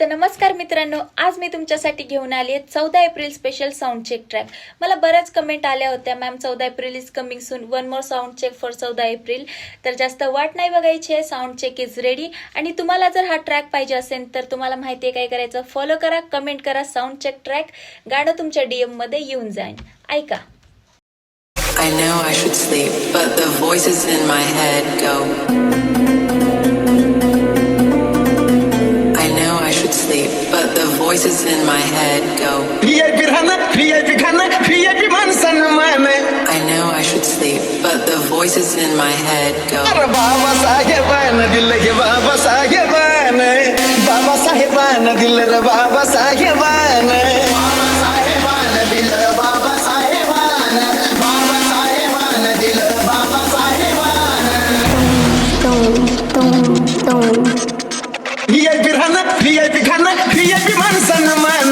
तर नमस्कार मित्रांनो, आज मी तुमच्यासाठी घेऊन आली आहे 14 April special sound check track. मला बऱ्याच कमेंट आल्या होत्या, ma'am 14 April is coming soon, one more sound check for 14 April. तर जास्त वाट नाही बघायची आहे, साऊंड चेक इज रेडी। आणि तुम्हाला जर हा ट्रॅक पाहिजे असेल तर तुम्हाला माहिती आहे काय करायचं, फॉलो करा, कमेंट करा साऊंड चेक ट्रॅक, गाणं तुमच्या डीएम मध्ये येऊन जाईल। ऐका। I know I should sleep, but the voices in my head go. I know I should sleep, but the voices in my head go. VIP खाना, VIP खाना, VIP मान सन्मान. I know I should sleep, but the voices in my head go. अरे बाबा साहेबान दिल गे बाबा साहेबान, बाबा साहेबान दिल रे बाबा साहेबान. बाबा साहेबान दिल रे बाबा साहेबान, बाबा साहेबान दिल रे बाबा साहेबान. VIP खाना, VIP खाना, VIP मान सन्मान.